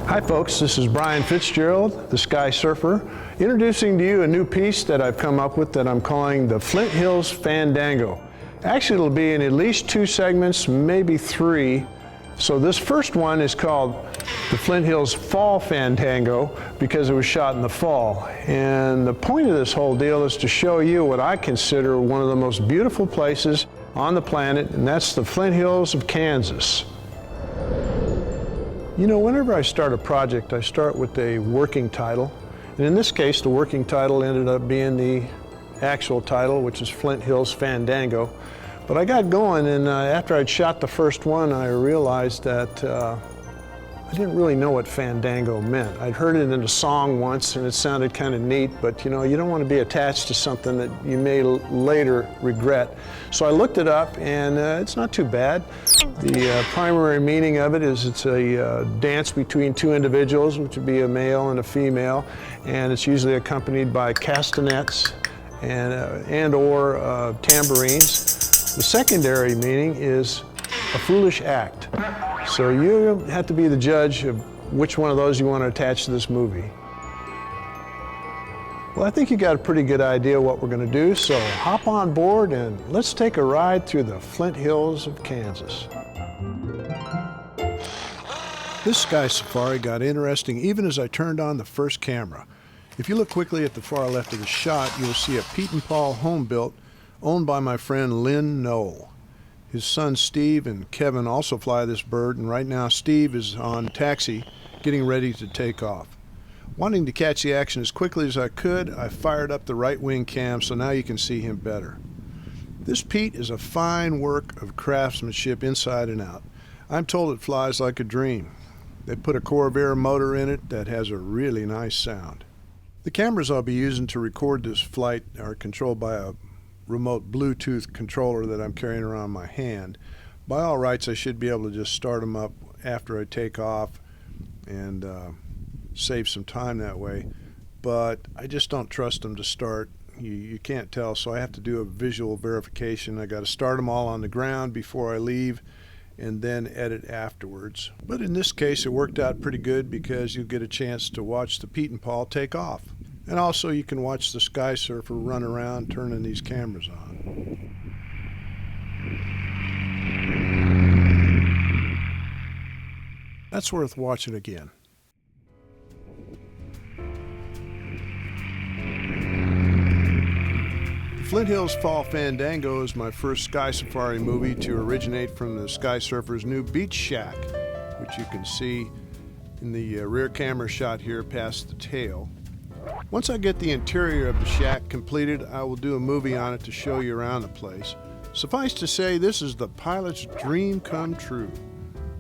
Hi folks, this is Brian FitzGerald, the Sky Surfer, introducing to you a new piece that I've come up with that I'm calling the Flint Hills Fandango. Actually, it'll be in at least 2 segments, maybe 3. So this first one is called the Flint Hills Fall Fandango because it was shot in the fall. And the point of this whole deal is to show you what I consider one of the most beautiful places on the planet, and that's the Flint Hills of Kansas. You know, whenever I start a project, I start with a working title. And in this case, the working title ended up being the actual title, which is Flint Hills Fandango. But I got going, and after I'd shot the first one, I realized that I didn't really know what Fandango meant. I'd heard it in a song once, and it sounded kind of neat, but you know, you don't want to be attached to something that you may later regret. So I looked it up, and it's not too bad. The primary meaning of it is it's a dance between 2 individuals, which would be a male and a female, and it's usually accompanied by castanets and or tambourines. The secondary meaning is a foolish act. So you have to be the judge of which one of those you want to attach to this movie. Well, I think you got a pretty good idea what we're going to do, so hop on board and let's take a ride through the Flint Hills of Kansas. This sky safari got interesting even as I turned on the first camera. If you look quickly at the far left of the shot, you'll see a Pete and Paul home built owned by my friend Lynn Knoll. His sons Steve and Kevin also fly this bird, and right now Steve is on taxi getting ready to take off. Wanting to catch the action as quickly as I could, I fired up the right wing cam so now you can see him better. This Pete is a fine work of craftsmanship inside and out. I'm told it flies like a dream. They put a Corvair motor in it that has a really nice sound. The cameras I'll be using to record this flight are controlled by a remote Bluetooth controller that I'm carrying around my hand. By all rights, I should be able to just start them up after I take off and save some time that way, but I just don't trust them to start. You can't tell, so I have to do a visual verification. I got to start them all on the ground before I leave and then edit afterwards. But in this case, it worked out pretty good because you'll get a chance to watch the Pete and Paul take off. And also you can watch the Sky Surfer run around turning these cameras on. That's worth watching again. Flint Hills Fall Fandango is my first Sky Safari movie to originate from the Sky Surfer's new beach shack, which you can see in the rear camera shot here past the tail. Once I get the interior of the shack completed, I will do a movie on it to show you around the place. Suffice to say, this is the pilot's dream come true.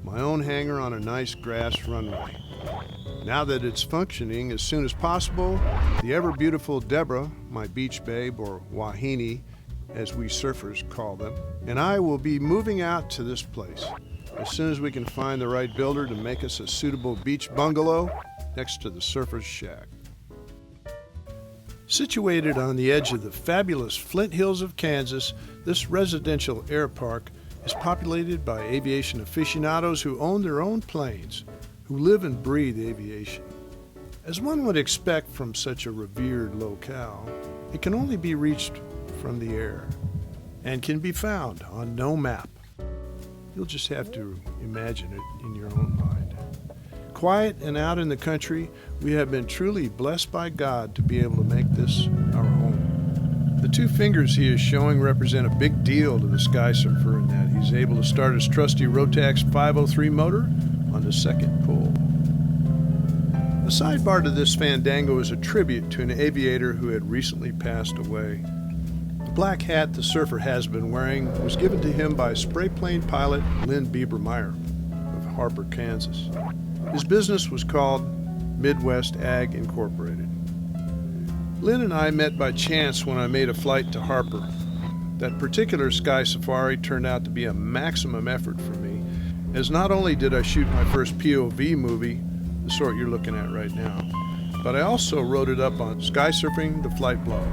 My own hangar on a nice grass runway. Now that it's functioning as soon as possible, the ever-beautiful Deborah, my beach babe, or Wahine, as we surfers call them, and I will be moving out to this place as soon as we can find the right builder to make us a suitable beach bungalow next to the surfer's shack. Situated on the edge of the fabulous Flint Hills of Kansas, this residential air park is populated by aviation aficionados who own their own planes, who live and breathe aviation. As one would expect from such a revered locale, it can only be reached from the air and can be found on no map. You'll just have to imagine it in your own mind. Quiet and out in the country, we have been truly blessed by God to be able to make this our home. The 2 fingers he is showing represent a big deal to the Sky Surfer in that he's able to start his trusty Rotax 503 motor on the second pull. The sidebar to this Fandango is a tribute to an aviator who had recently passed away. The black hat the surfer has been wearing was given to him by spray plane pilot Lynn Biebermeyer of Harper, Kansas. His business was called Midwest Ag Incorporated. Lynn and I met by chance when I made a flight to Harper. That particular Sky Safari turned out to be a maximum effort for me, as not only did I shoot my first POV movie, the sort you're looking at right now, but I also wrote it up on Sky Surfing the Flight blog.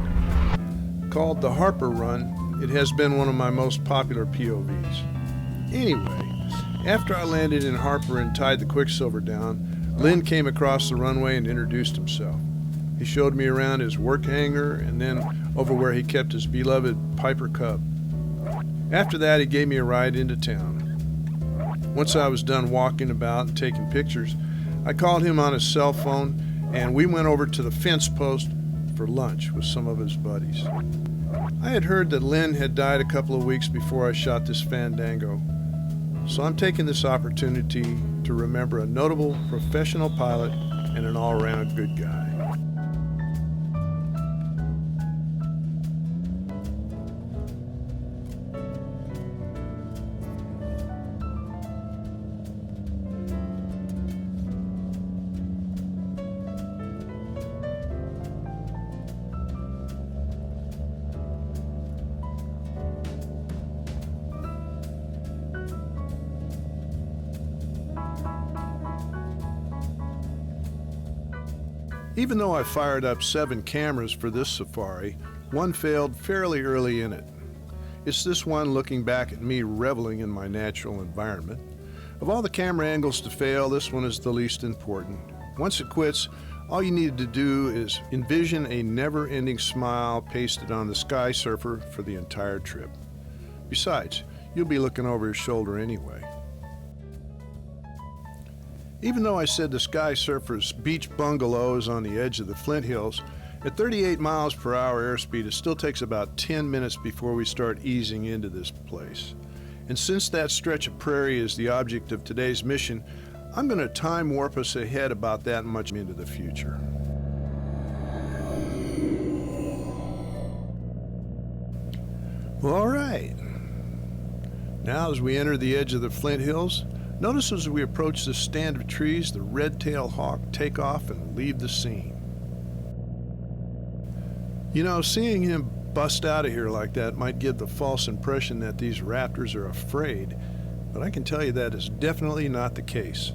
Called the Harper Run, it has been one of my most popular POVs. Anyway, after I landed in Harper and tied the Quicksilver down, Lynn came across the runway and introduced himself. He showed me around his work hangar and then over where he kept his beloved Piper Cub. After that, he gave me a ride into town. Once I was done walking about and taking pictures, I called him on his cell phone and we went over to the fence post for lunch with some of his buddies. I had heard that Lynn had died a couple of weeks before I shot this Fandango, so I'm taking this opportunity to remember a notable professional pilot and an all-around good guy. Even though I fired up 7 cameras for this safari, one failed fairly early in it. It's this one looking back at me reveling in my natural environment. Of all the camera angles to fail, this one is the least important. Once it quits, all you need to do is envision a never-ending smile pasted on the Sky Surfer for the entire trip. Besides, you'll be looking over his shoulder anyway. Even though I said the Sky Surfer's beach bungalow is on the edge of the Flint Hills, at 38 miles per hour airspeed, it still takes about 10 minutes before we start easing into this place. And since that stretch of prairie is the object of today's mission, I'm going to time warp us ahead about that much into the future. Well, all right. Now as we enter the edge of the Flint Hills, notice as we approach this stand of trees, the red-tailed hawk take off and leave the scene. You know, seeing him bust out of here like that might give the false impression that these raptors are afraid, but I can tell you that is definitely not the case.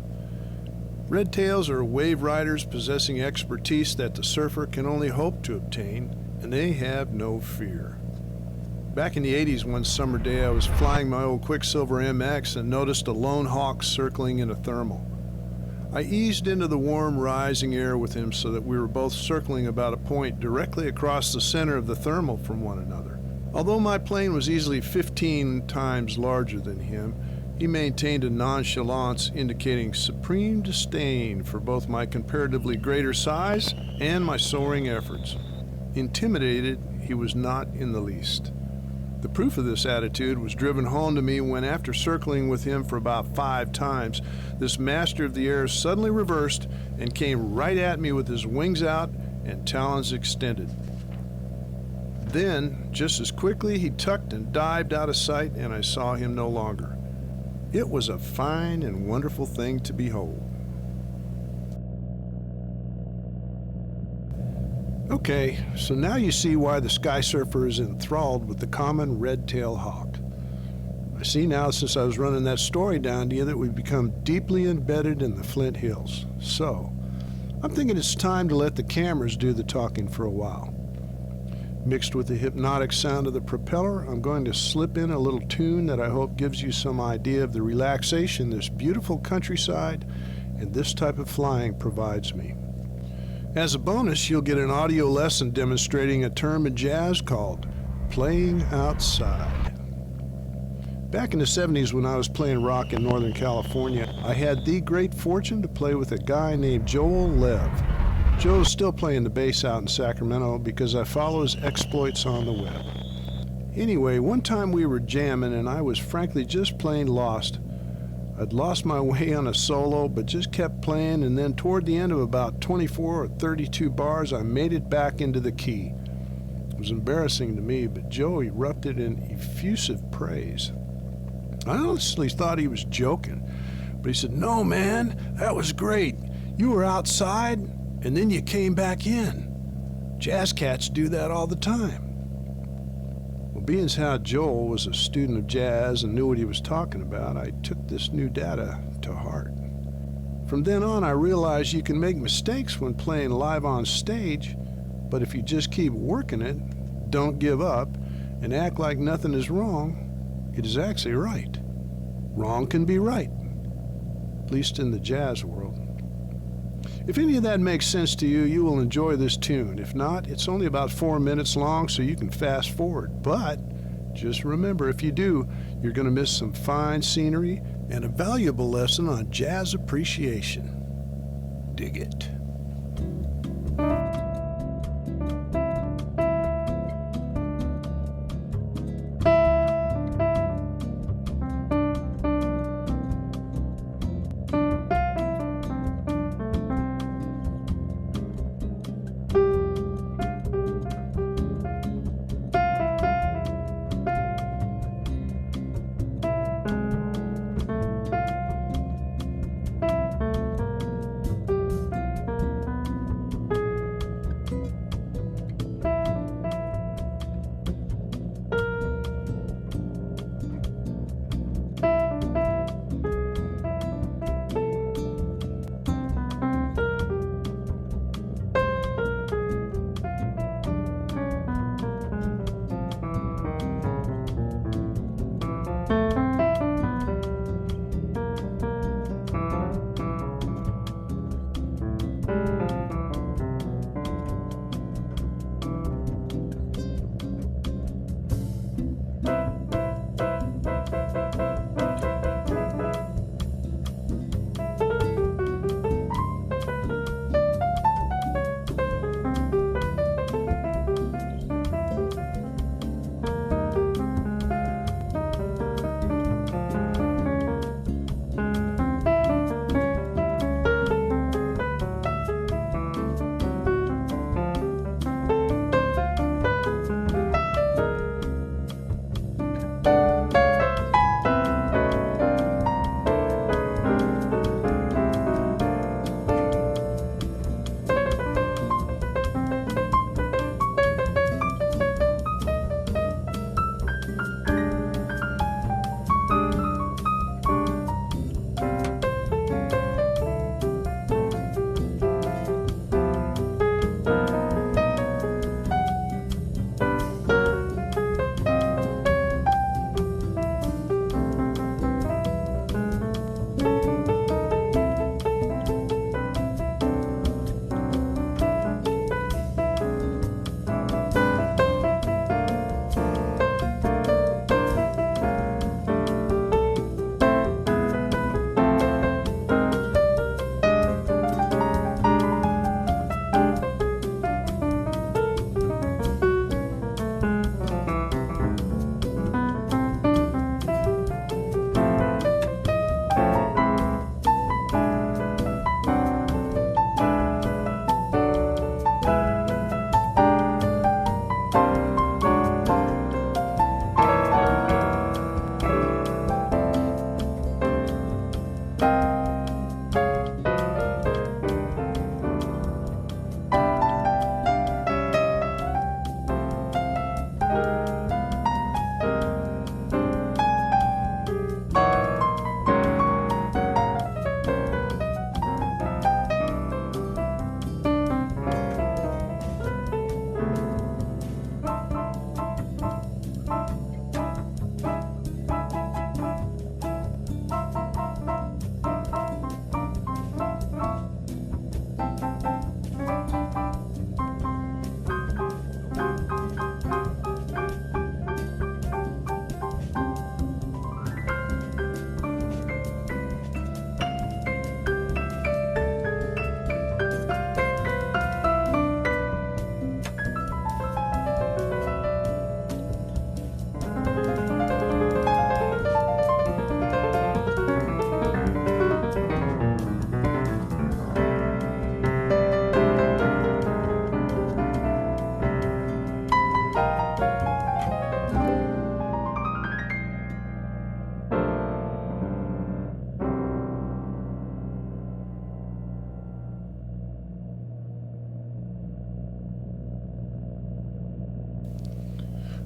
Red tails are wave riders possessing expertise that the surfer can only hope to obtain, and they have no fear. Back in the 80s, one summer day, I was flying my old Quicksilver MX and noticed a lone hawk circling in a thermal. I eased into the warm, rising air with him so that we were both circling about a point directly across the center of the thermal from one another. Although my plane was easily 15 times larger than him, he maintained a nonchalance indicating supreme disdain for both my comparatively greater size and my soaring efforts. Intimidated, he was not in the least. The proof of this attitude was driven home to me when, after circling with him for about 5 times, this master of the air suddenly reversed and came right at me with his wings out and talons extended. Then, just as quickly, he tucked and dived out of sight, and I saw him no longer. It was a fine and wonderful thing to behold. Okay, so now you see why the Sky Surfer is enthralled with the common red-tailed hawk. I see now, since I was running that story down to you, that we've become deeply embedded in the Flint Hills. So, I'm thinking it's time to let the cameras do the talking for a while. Mixed with the hypnotic sound of the propeller, I'm going to slip in a little tune that I hope gives you some idea of the relaxation this beautiful countryside and this type of flying provides me. As a bonus, you'll get an audio lesson demonstrating a term in jazz called playing outside. Back in the 70s, when I was playing rock in Northern California, I had the great fortune to play with a guy named Joel Lev. Joe's still playing the bass out in Sacramento because I follow his exploits on the web. Anyway, one time we were jamming and I was frankly just plain lost. I'd lost my way on a solo, but just kept playing, and then toward the end of about 24 or 32 bars, I made it back into the key. It was embarrassing to me, but Joe erupted in effusive praise. I honestly thought he was joking, but he said, "No, man, that was great. You were outside, and then you came back in. Jazz cats do that all the time." Well, being as how Joel was a student of jazz and knew what he was talking about, I took this new data to heart. From then on, I realized you can make mistakes when playing live on stage, but if you just keep working it, don't give up, and act like nothing is wrong, it is actually right. Wrong can be right, at least in the jazz world. If any of that makes sense to you, you will enjoy this tune. If not, it's only about 4 minutes long, so you can fast forward. But just remember, if you do, you're going to miss some fine scenery and a valuable lesson on jazz appreciation. Dig it.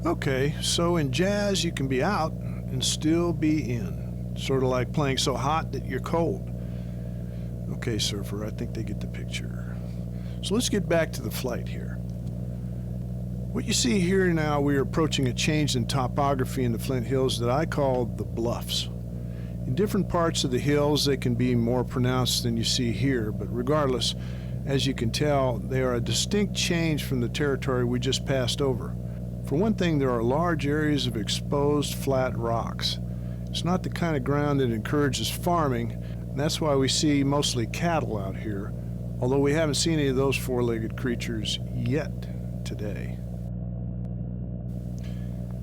Okay, so in jazz you can be out and still be in. Sort of like playing so hot that you're cold. Okay, surfer, I think they get the picture. So let's get back to the flight here. What you see here now, we are approaching a change in topography in the Flint Hills that I call the Bluffs. In different parts of the hills, they can be more pronounced than you see here, but regardless, as you can tell, they are a distinct change from the territory we just passed over. For one thing, there are large areas of exposed flat rocks. It's not the kind of ground that encourages farming, and that's why we see mostly cattle out here, although we haven't seen any of those four-legged creatures yet today.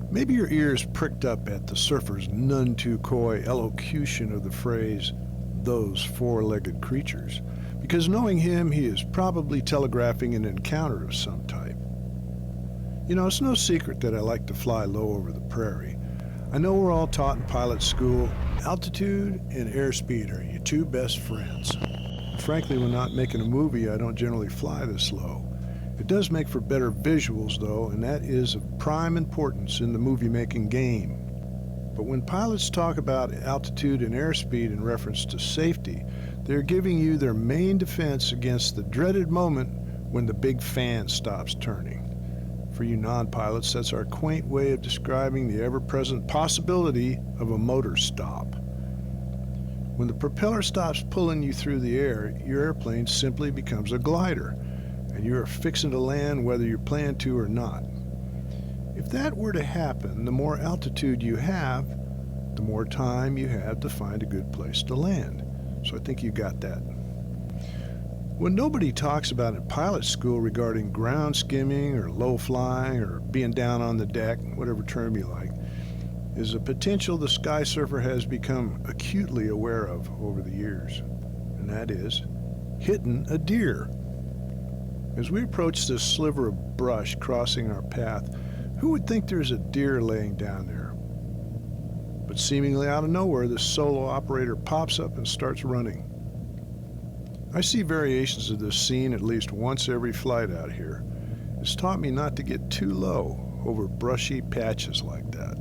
Maybe your ears pricked up at the surfer's none too coy elocution of the phrase, "those four-legged creatures," because knowing him, he is probably telegraphing an encounter of some type. You know, it's no secret that I like to fly low over the prairie. I know we're all taught in pilot school, altitude and airspeed are your two best friends. Frankly, when not making a movie, I don't generally fly this low. It does make for better visuals, though, and that is of prime importance in the movie-making game. But when pilots talk about altitude and airspeed in reference to safety, they're giving you their main defense against the dreaded moment when the big fan stops turning. For you non-pilots, that's our quaint way of describing the ever-present possibility of a motor stop. When the propeller stops pulling you through the air, your airplane simply becomes a glider, and you are fixing to land whether you plan to or not. If that were to happen, the more altitude you have, the more time you have to find a good place to land. So I think you got that. What nobody talks about in pilot school regarding ground skimming or low flying or being down on the deck, whatever term you like, is a potential the sky surfer has become acutely aware of over the years, and that is hitting a deer. As we approach this sliver of brush crossing our path, who would think there's a deer laying down there? But seemingly out of nowhere, this solo operator pops up and starts running. I see variations of this scene at least once every flight out here. It's taught me not to get too low over brushy patches like that.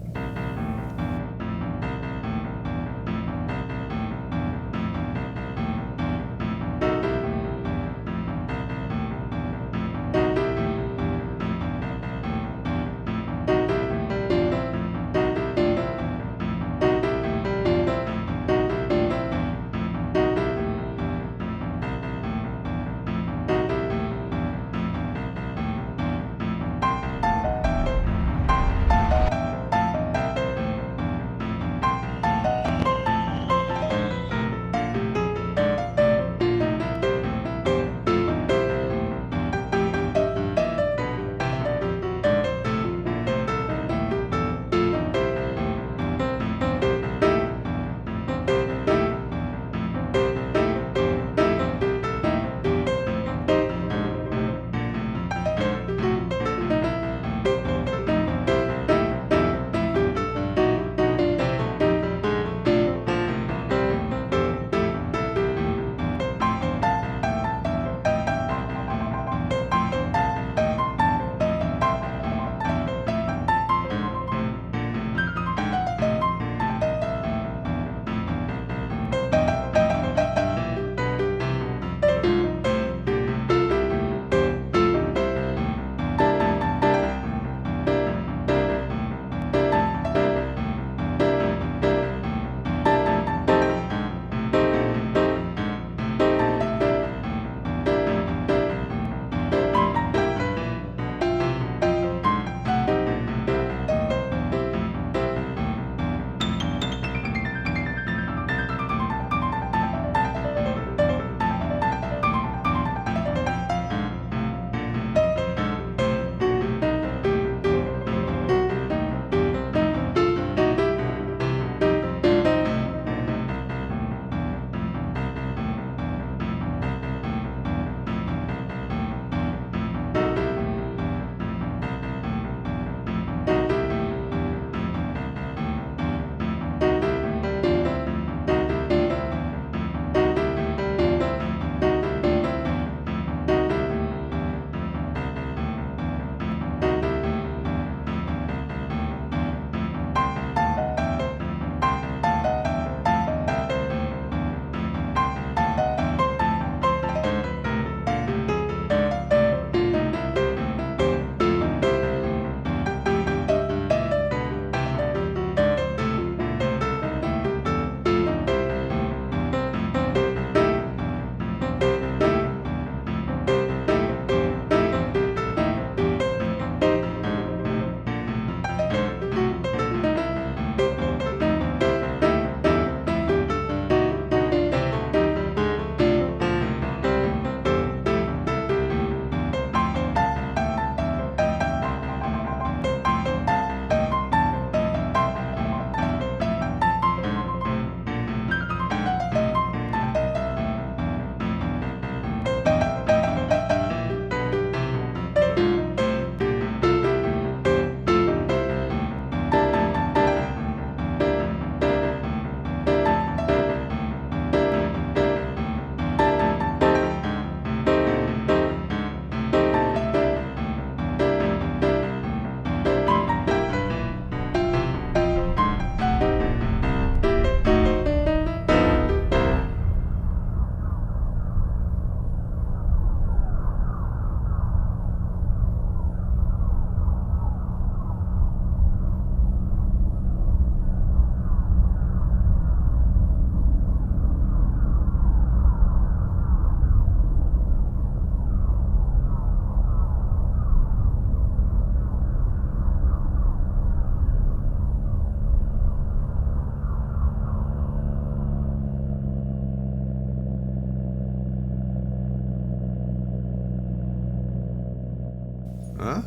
Huh?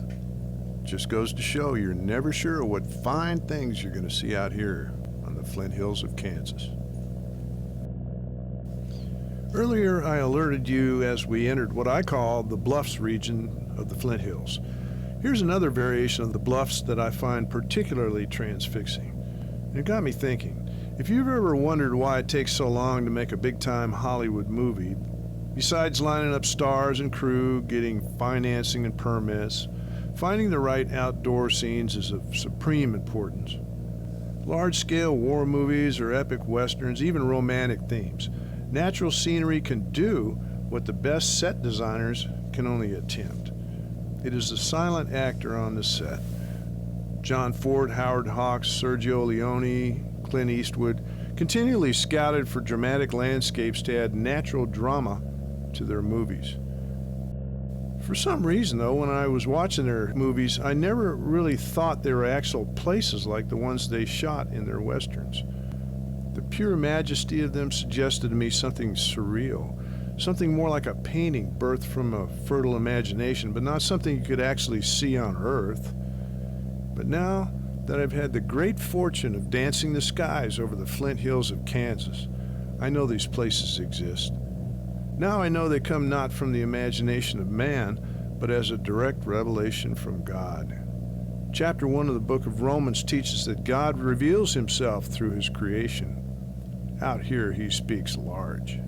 Just goes to show you're never sure what fine things you're going to see out here on the Flint Hills of Kansas. Earlier, I alerted you as we entered what I call the Bluffs region of the Flint Hills. Here's another variation of the Bluffs that I find particularly transfixing. And it got me thinking, if you've ever wondered why it takes so long to make a big-time Hollywood movie, besides lining up stars and crew, getting financing and permits, finding the right outdoor scenes is of supreme importance. Large-scale war movies or epic westerns, even romantic themes, natural scenery can do what the best set designers can only attempt. It is the silent actor on the set. John Ford, Howard Hawks, Sergio Leone, Clint Eastwood continually scouted for dramatic landscapes to add natural drama to their movies. For some reason, though, when I was watching their movies, I never really thought they were actual places like the ones they shot in their westerns. The pure majesty of them suggested to me something surreal, something more like a painting birthed from a fertile imagination, but not something you could actually see on Earth. But now that I've had the great fortune of dancing the skies over the Flint Hills of Kansas, I know these places exist. Now I know they come not from the imagination of man, but as a direct revelation from God. Chapter 1 of the book of Romans teaches that God reveals himself through his creation. Out here, he speaks large.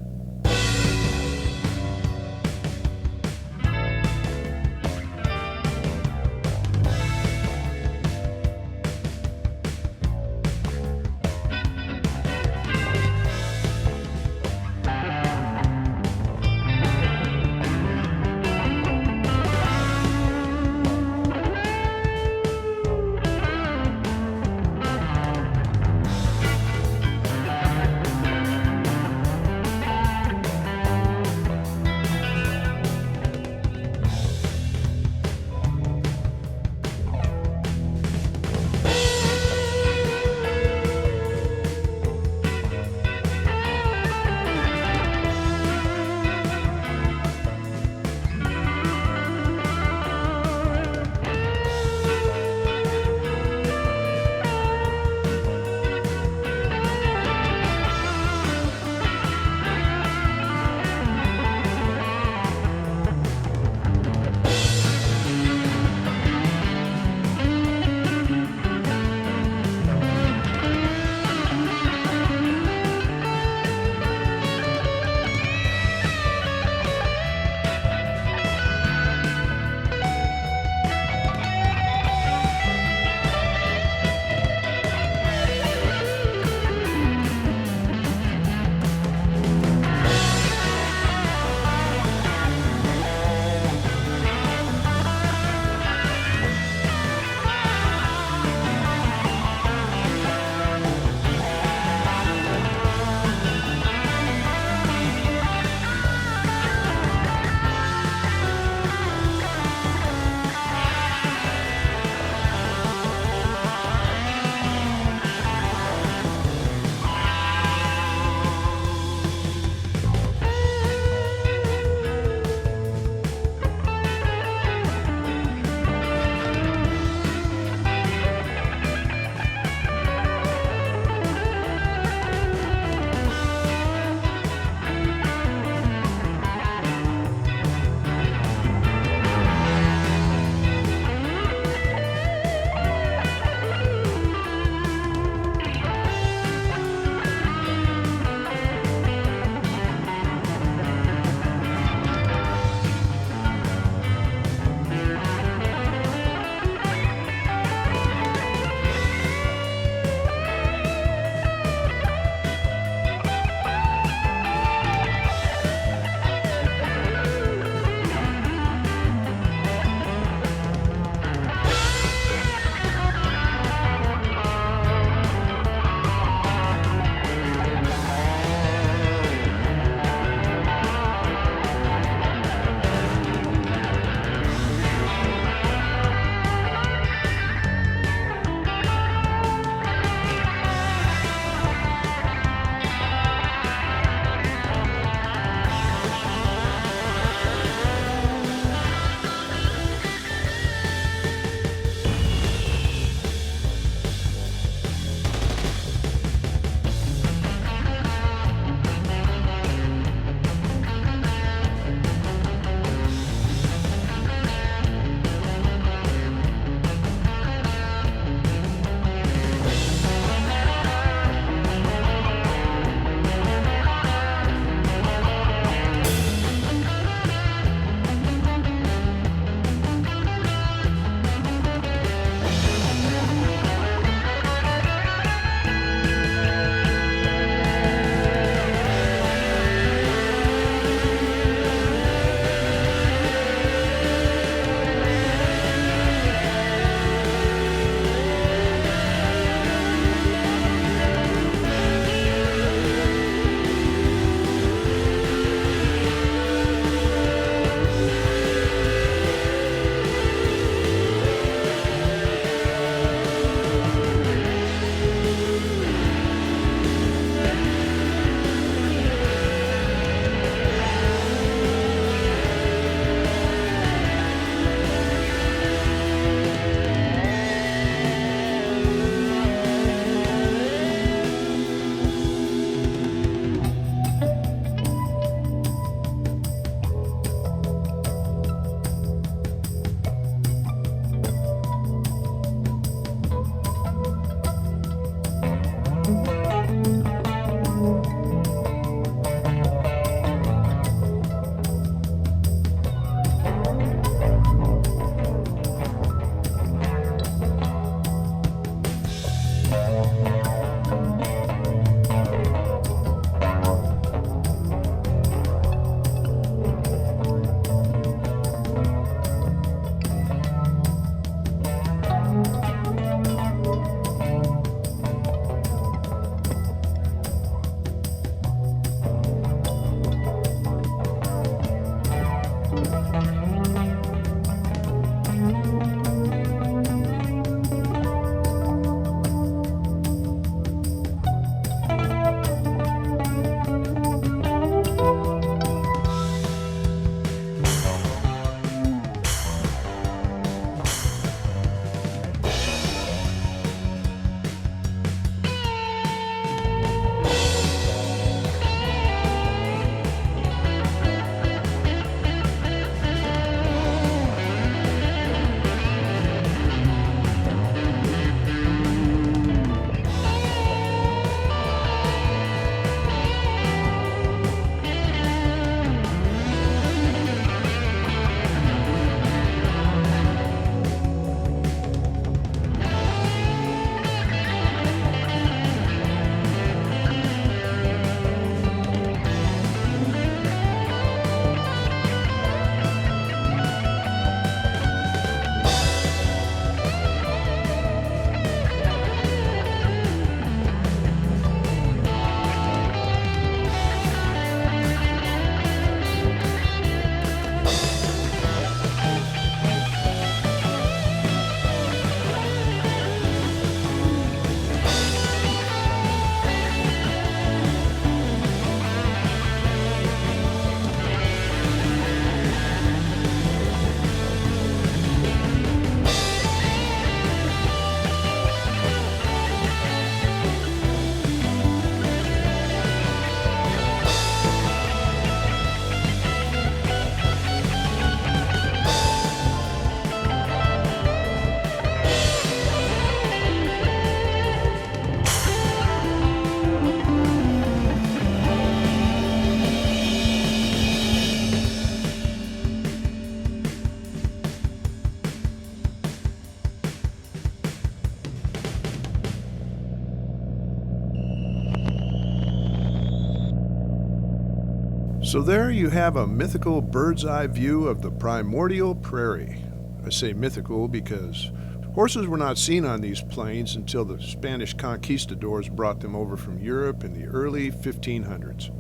So there you have a mythical bird's eye view of the primordial prairie. I say mythical because horses were not seen on these plains until the Spanish conquistadors brought them over from Europe in the early 1500s.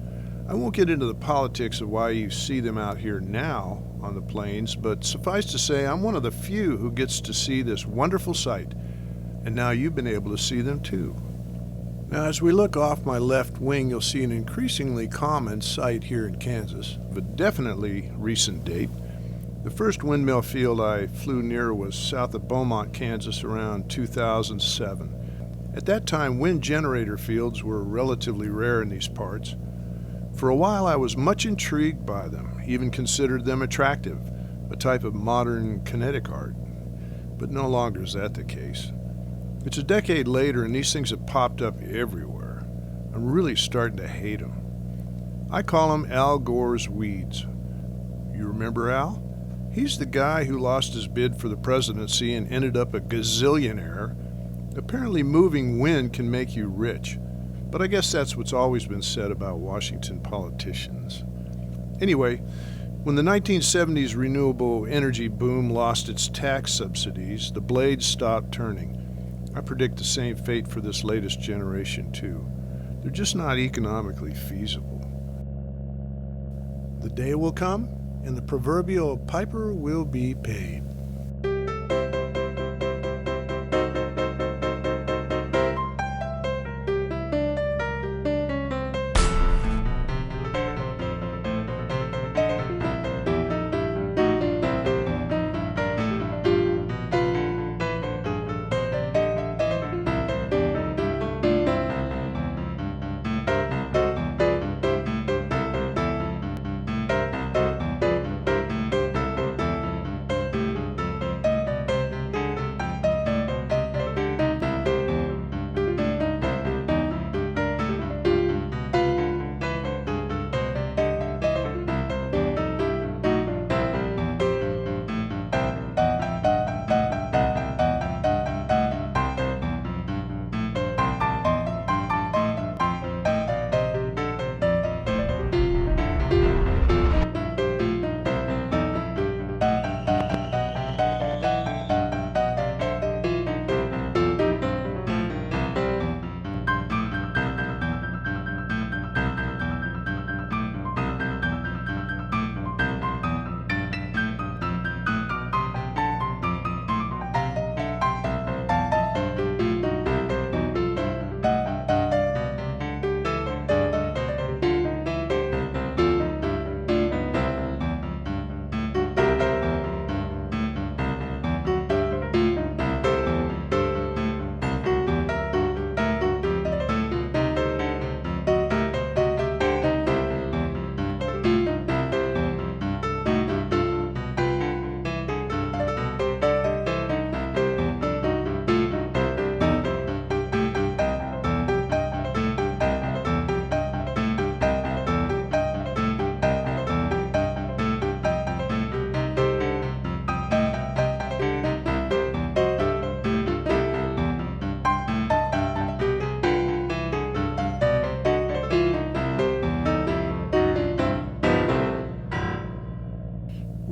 I won't get into the politics of why you see them out here now on the plains, but suffice to say I'm one of the few who gets to see this wonderful sight, and now you've been able to see them too. Now, as we look off my left wing, you'll see an increasingly common sight here in Kansas, but definitely recent date. The first windmill field I flew near was south of Beaumont, Kansas around 2007. At that time, wind generator fields were relatively rare in these parts. For a while, I was much intrigued by them, even considered them attractive, a type of modern kinetic art. But no longer is that the case. It's a decade later and these things have popped up everywhere. I'm really starting to hate them. I call them Al Gore's weeds. You remember Al? He's the guy who lost his bid for the presidency and ended up a gazillionaire. Apparently moving wind can make you rich, but I guess that's what's always been said about Washington politicians. Anyway, when the 1970s renewable energy boom lost its tax subsidies, the blades stopped turning. I predict the same fate for this latest generation too. They're just not economically feasible. The day will come, and the proverbial piper will be paid.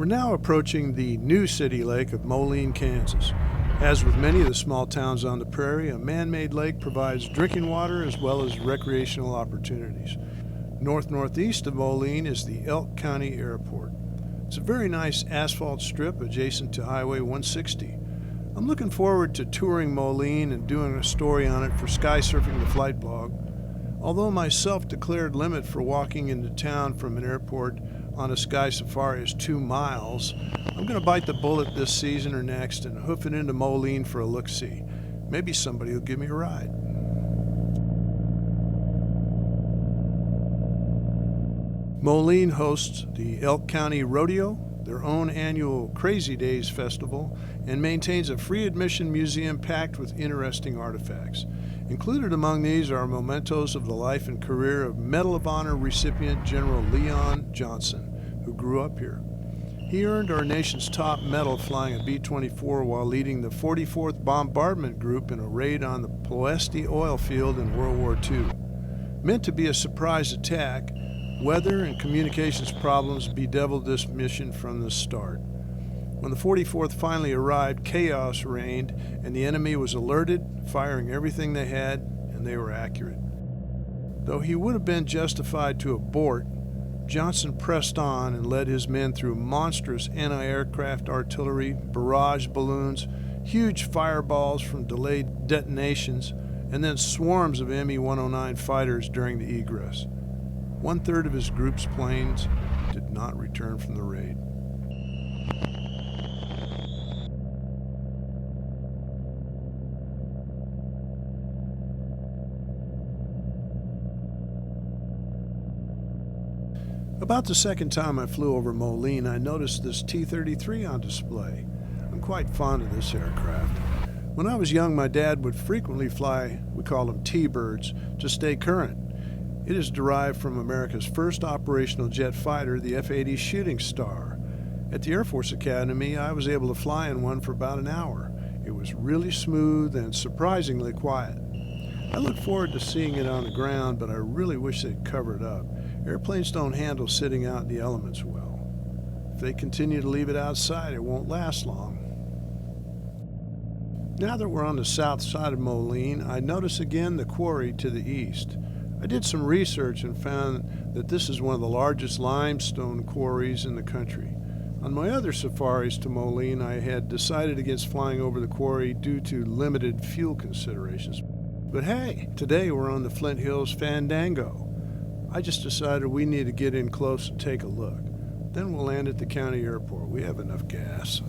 We're now approaching the new city lake of Moline, Kansas. As with many of the small towns on the prairie, a man-made lake provides drinking water as well as recreational opportunities. North-northeast of Moline is the Elk County Airport. It's a very nice asphalt strip adjacent to Highway 160. I'm looking forward to touring Moline and doing a story on it for Sky Surfing the Flight blog. Although my self-declared limit for walking into town from an airport on a sky safari is 2 miles, I'm going to bite the bullet this season or next and hoof it into Moline for a look-see. Maybe somebody will give me a ride. Moline hosts the Elk County Rodeo, their own annual Crazy Days festival, and maintains a free admission museum packed with interesting artifacts. Included among these are mementos of the life and career of Medal of Honor recipient General Leon Johnson, who grew up here. He earned our nation's top medal flying a B-24 while leading the 44th Bombardment Group in a raid on the Ploesti oil field in World War II. Meant to be a surprise attack, Weather and communications problems bedeviled this mission from the start. When the 44th finally arrived, chaos reigned, and the enemy was alerted, firing everything they had, and they were accurate. Though he would have been justified to abort, Johnson pressed on and led his men through monstrous anti-aircraft artillery, barrage balloons, huge fireballs from delayed detonations, and then swarms of Me-109 fighters during the egress. 1/3 of his group's planes did not return from the raid. About the second time I flew over Moline, I noticed this T-33 on display. I'm quite fond of this aircraft. When I was young, my dad would frequently fly, we call them T-birds, to stay current. It is derived from America's first operational jet fighter, the F-80 Shooting Star. At the Air Force Academy, I was able to fly in one for about an hour. It was really smooth and surprisingly quiet. I look forward to seeing it on the ground, but I really wish they'd cover it up. Airplanes don't handle sitting out in the elements well. If they continue to leave it outside, it won't last long. Now that we're on the south side of Moline, I notice again the quarry to the east. I did some research and found that this is one of the largest limestone quarries in the country. On my other safaris to Moline, I had decided against flying over the quarry due to limited fuel considerations. But hey, today we're on the Flint Hills Fandango. I just decided we need to get in close and take a look. Then we'll land at the county airport. We have enough gas.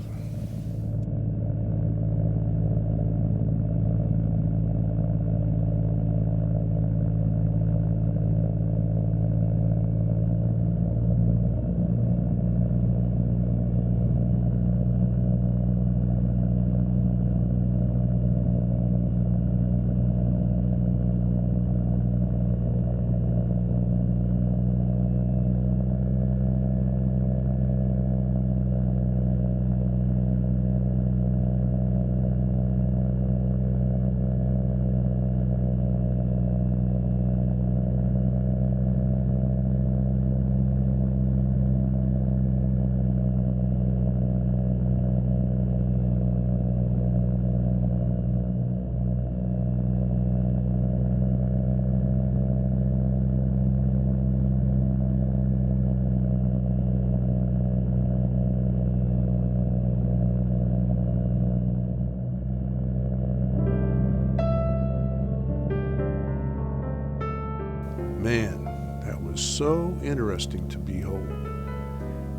Man, that was so interesting to behold.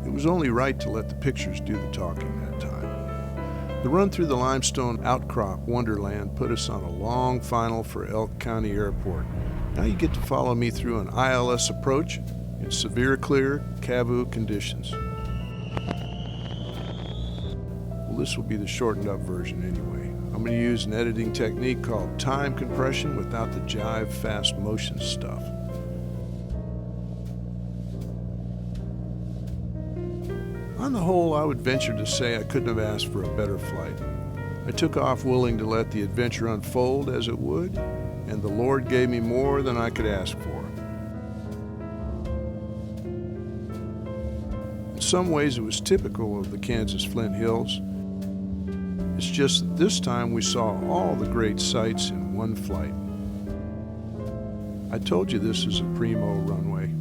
It was only right to let the pictures do the talking that time. The run through the limestone outcrop wonderland put us on a long final for Elk County Airport. Now you get to follow me through an ILS approach in severe clear CAVU conditions. Well, this will be the shortened up version anyway. I'm going to use an editing technique called time compression without the jive fast motion stuff. On the whole, I would venture to say I couldn't have asked for a better flight. I took off willing to let the adventure unfold as it would, and the Lord gave me more than I could ask for. In some ways, it was typical of the Kansas Flint Hills. It's just that this time we saw all the great sights in one flight. I told you this is a primo runway.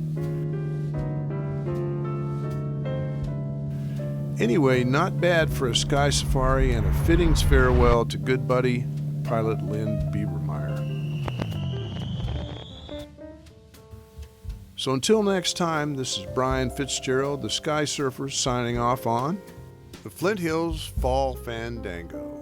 Anyway, not bad for a sky safari and a fitting farewell to good buddy, pilot Lynn Biebermeyer. So until next time, this is Brian FitzGerald, the Sky Surfer, signing off on the Flint Hills Fall Fandango.